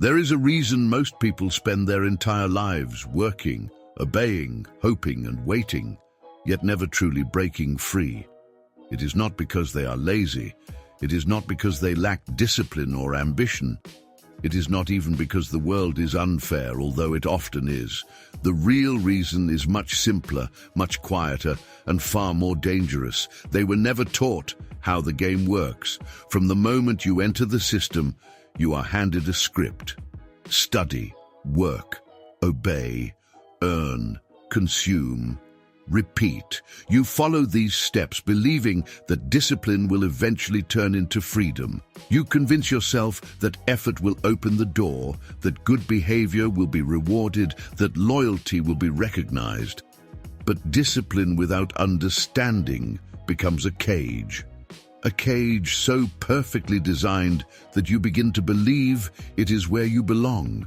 There is a reason most people spend their entire lives working, obeying, hoping and waiting, yet never truly breaking free. It is not because they are lazy. It is not because they lack discipline or ambition. It is not even because the world is unfair, although it often is. The real reason is much simpler, much quieter, and far more dangerous. They were never taught how the game works. From the moment you enter the system, you are handed a script. Study, work, obey, earn, consume, repeat. You follow these steps believing that discipline will eventually turn into freedom. You convince yourself that effort will open the door, that good behavior will be rewarded, that loyalty will be recognized. But discipline without understanding becomes a cage. A cage so perfectly designed that you begin to believe it is where you belong.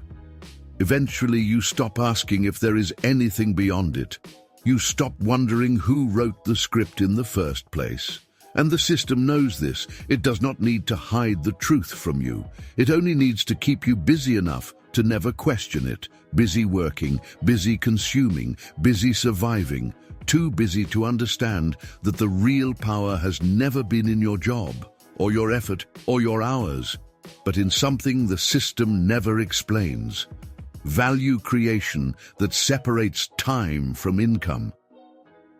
Eventually, you stop asking if there is anything beyond it. You stop wondering who wrote the script in the first place. And the system knows this. It does not need to hide the truth from you. It only needs to keep you busy enough to never question it. Busy working, busy consuming, busy surviving. Too busy to understand that the real power has never been in your job, or your effort, or your hours, but in something the system never explains. Value creation that separates time from income.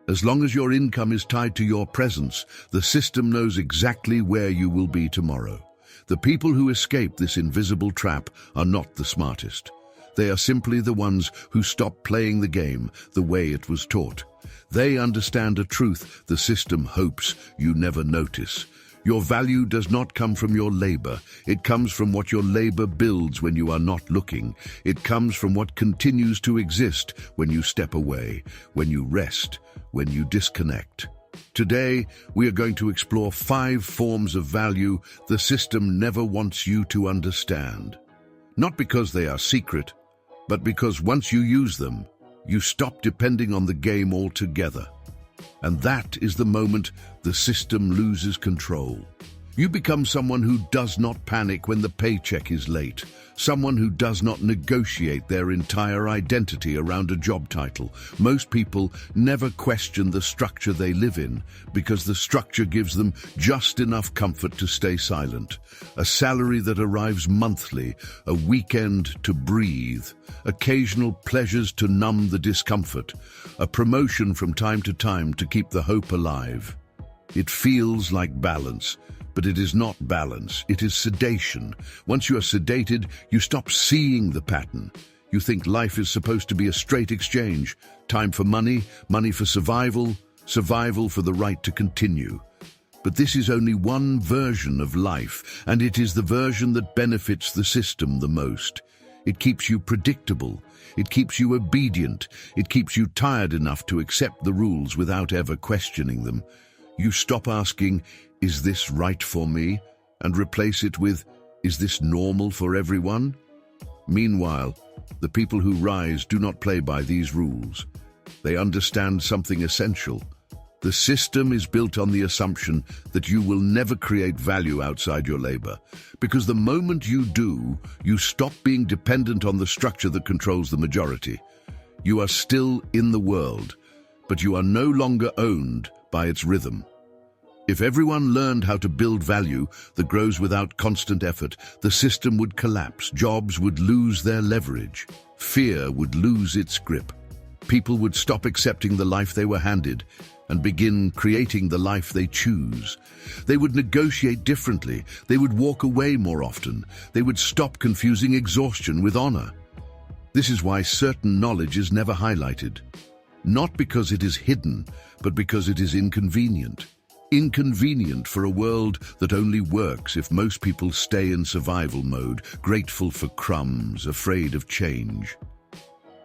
As long as your income is tied to your presence, the system knows exactly where you will be tomorrow. The people who escape this invisible trap are not the smartest. They are simply the ones who stop playing the game the way it was taught. They understand a truth the system hopes you never notice. Your value does not come from your labor. It comes from what your labor builds when you are not looking. It comes from what continues to exist when you step away, when you rest, when you disconnect. Today, we are going to explore 5 forms of value the system never wants you to understand. Not because they are secret, but because once you use them, you stop depending on the game altogether. And that is the moment the system loses control. You become someone who does not panic when the paycheck is late, someone who does not negotiate their entire identity around a job title. Most people never question the structure they live in because the structure gives them just enough comfort to stay silent. A salary that arrives monthly, a weekend to breathe, occasional pleasures to numb the discomfort, a promotion from time to keep the hope alive. It feels like balance. But it is not balance, it is sedation. Once you are sedated, you stop seeing the pattern. You think life is supposed to be a straight exchange. Time for money, money for survival, survival for the right to continue. But this is only one version of life, and it is the version that benefits the system the most. It keeps you predictable. It keeps you obedient. It keeps you tired enough to accept the rules without ever questioning them. You stop asking, "Is this right for me?" and replace it with, "Is this normal for everyone?" Meanwhile, the people who rise do not play by these rules. They understand something essential. The system is built on the assumption that you will never create value outside your labor, because the moment you do, you stop being dependent on the structure that controls the majority. You are still in the world, but you are no longer owned by its rhythm. If everyone learned how to build value that grows without constant effort, the system would collapse, jobs would lose their leverage, fear would lose its grip. People would stop accepting the life they were handed and begin creating the life they choose. They would negotiate differently, they would walk away more often, they would stop confusing exhaustion with honor. This is why certain knowledge is never highlighted. Not because it is hidden, but because it is inconvenient. Inconvenient for a world that only works if most people stay in survival mode, grateful for crumbs, afraid of change.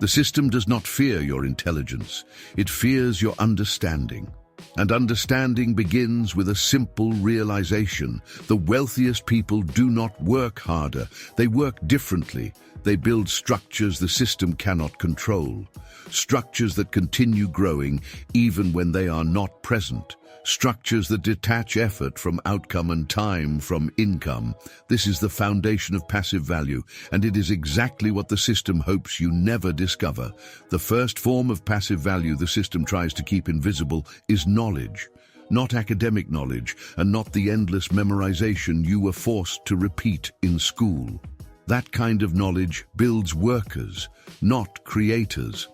The system does not fear your intelligence, it fears your understanding. And understanding begins with a simple realization. The wealthiest people do not work harder, they work differently. They build structures the system cannot control. Structures that continue growing even when they are not present. structures that detach effort from outcome and time from income. This is the foundation of passive value, and it is exactly what the system hopes you never discover. The first form of passive value the system tries to keep invisible is knowledge. Not academic knowledge, and not the endless memorization you were forced to repeat in school. That kind of knowledge builds workers, not creators.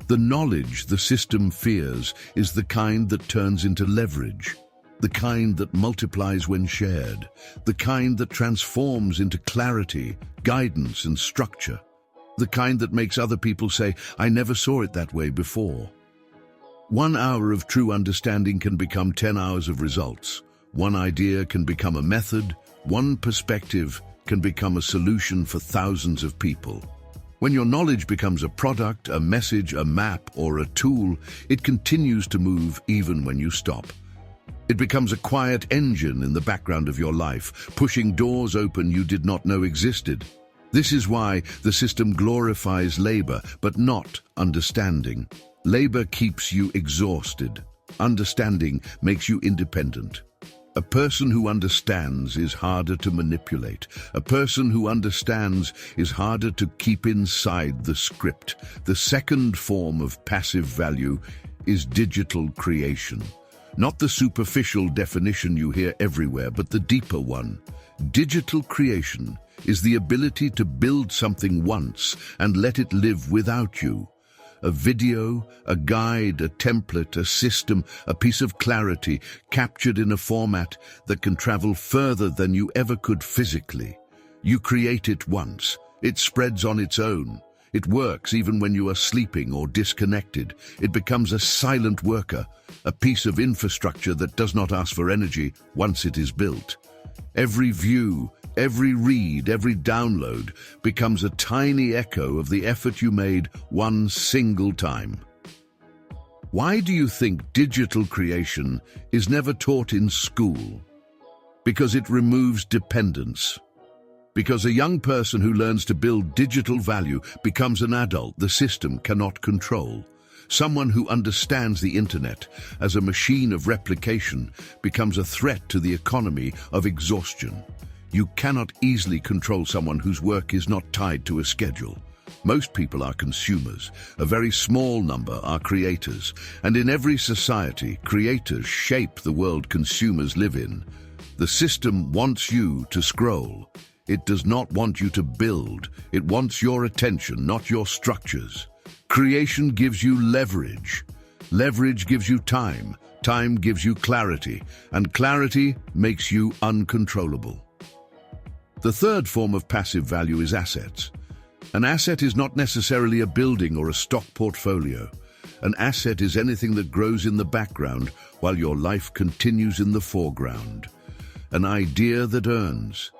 The knowledge the system fears is the kind that turns into leverage, the kind that multiplies when shared, the kind that transforms into clarity, guidance, and structure, the kind that makes other people say, "I never saw it that way before." 1 hour of true understanding can become 10 hours of results. One idea can become a method. One perspective can become a solution for thousands of people. When your knowledge becomes a product, a message, a map, or a tool, it continues to move even when you stop. It becomes a quiet engine in the background of your life, pushing doors open you did not know existed. This is why the system glorifies labor, but not understanding. Labor keeps you exhausted. Understanding makes you independent. A person who understands is harder to manipulate. A person who understands is harder to keep inside the script. The second form of passive value is digital creation. Not the superficial definition you hear everywhere, but the deeper one. Digital creation is the ability to build something once and let it live without you. A video, a guide, a template, a system, a piece of clarity captured in a format that can travel further than you ever could physically. You create it once. It spreads on its own. It works even when you are sleeping or disconnected. It becomes a silent worker, a piece of infrastructure that does not ask for energy once it is built. Every view, every read, every download becomes a tiny echo of the effort you made one single time. Why do you think digital creation is never taught in school? Because it removes dependence. Because a young person who learns to build digital value becomes an adult the system cannot control. Someone who understands the internet as a machine of replication becomes a threat to the economy of exhaustion. You cannot easily control someone whose work is not tied to a schedule. Most people are consumers. A very small number are creators. And in every society, creators shape the world consumers live in. The system wants you to scroll. It does not want you to build. It wants your attention, not your structures. Creation gives you leverage. Leverage gives you time. Time gives you clarity. And clarity makes you uncontrollable. The third form of passive value is assets. An asset is not necessarily a building or a stock portfolio. An asset is anything that grows in the background while your life continues in the foreground. An idea that earns.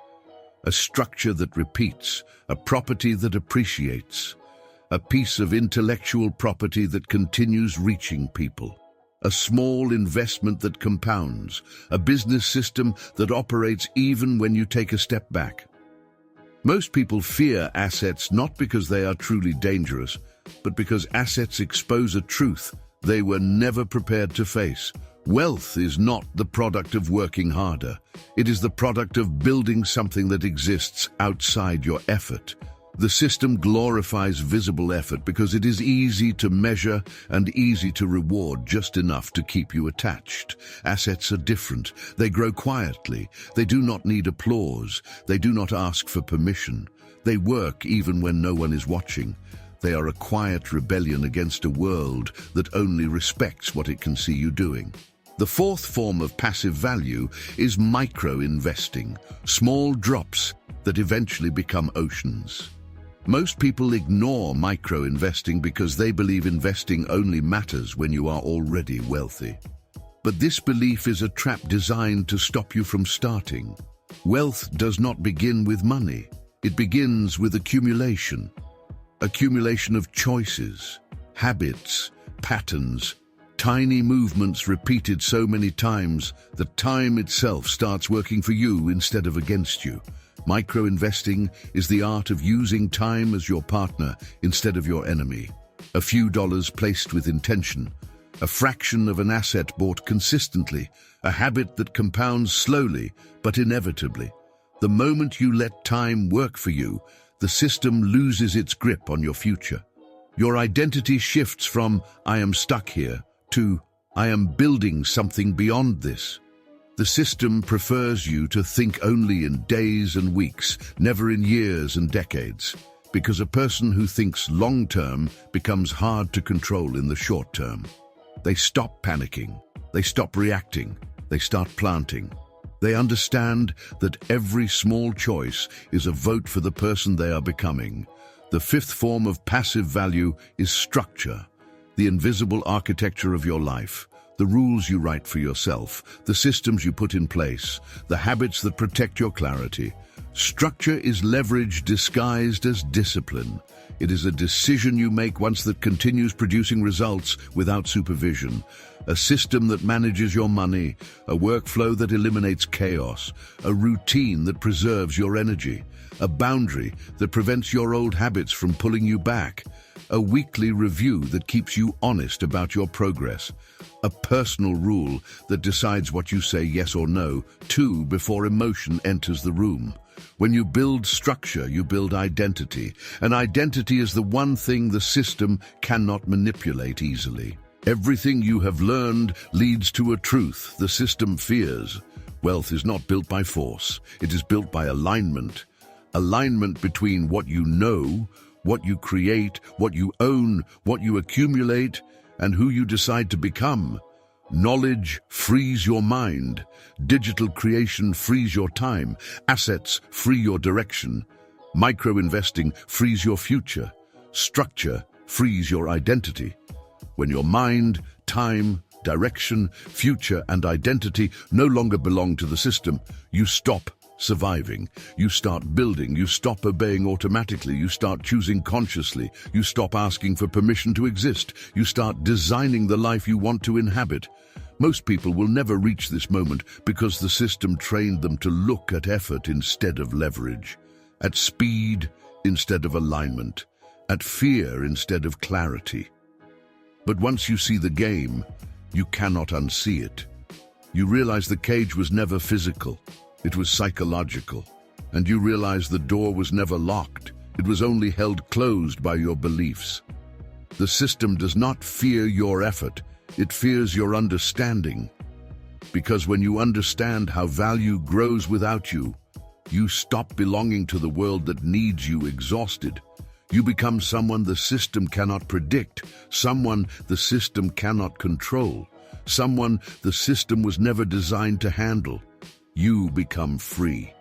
A structure that repeats. A property that appreciates. A piece of intellectual property that continues reaching people. A small investment that compounds. A business system that operates even when you take a step back. Most people fear assets not because they are truly dangerous, but because assets expose a truth they were never prepared to face. Wealth is not the product of working harder. It is the product of building something that exists outside your effort. The system glorifies visible effort because it is easy to measure and easy to reward, just enough to keep you attached. Assets are different. They grow quietly. They do not need applause. They do not ask for permission. They work even when no one is watching. They are a quiet rebellion against a world that only respects what it can see you doing. The fourth form of passive value is micro-investing, small drops that eventually become oceans. Most people ignore micro-investing because they believe investing only matters when you are already wealthy. But this belief is a trap designed to stop you from starting. Wealth does not begin with money. It begins with accumulation. Accumulation of choices, habits, patterns, tiny movements repeated so many times that time itself starts working for you instead of against you. Micro-investing is the art of using time as your partner instead of your enemy. A few dollars placed with intention, a fraction of an asset bought consistently, a habit that compounds slowly but inevitably. The moment you let time work for you, the system loses its grip on your future. Your identity shifts from "I am stuck here" to "I am building something beyond this." The system prefers you to think only in days and weeks, never in years and decades, because a person who thinks long-term becomes hard to control in the short term. They stop panicking, they stop reacting, they start planting. They understand that every small choice is a vote for the person they are becoming. The fifth form of passive value is structure, the invisible architecture of your life, the rules you write for yourself, the systems you put in place, the habits that protect your clarity. Structure is leverage disguised as discipline. It is a decision you make once that continues producing results without supervision. A system that manages your money, a workflow that eliminates chaos, a routine that preserves your energy, a boundary that prevents your old habits from pulling you back, a weekly review that keeps you honest about your progress, a personal rule that decides what you say yes or no to before emotion enters the room. When you build structure, you build identity, and identity is the one thing the system cannot manipulate easily. Everything you have learned leads to a truth the system fears. Wealth is not built by force, it is built by alignment. Alignment between what you know, what you create, what you own, what you accumulate, and who you decide to become. Knowledge frees your mind. Digital creation frees your time. Assets free your direction. Micro-investing frees your future. Structure frees your identity. When your mind, time, direction, future, and identity no longer belong to the system, you stop surviving. You start building. You stop obeying automatically. You start choosing consciously. You stop asking for permission to exist. You start designing the life you want to inhabit. Most people will never reach this moment because the system trained them to look at effort instead of leverage, at speed instead of alignment, at fear instead of clarity. But once you see the game, you cannot unsee it. You realize the cage was never physical. It was psychological. And you realize the door was never locked. It was only held closed by your beliefs. The system does not fear your effort. It fears your understanding. Because when you understand how value grows without you, you stop belonging to the world that needs you exhausted. You become someone the system cannot predict, someone the system cannot control, someone the system was never designed to handle. You become free.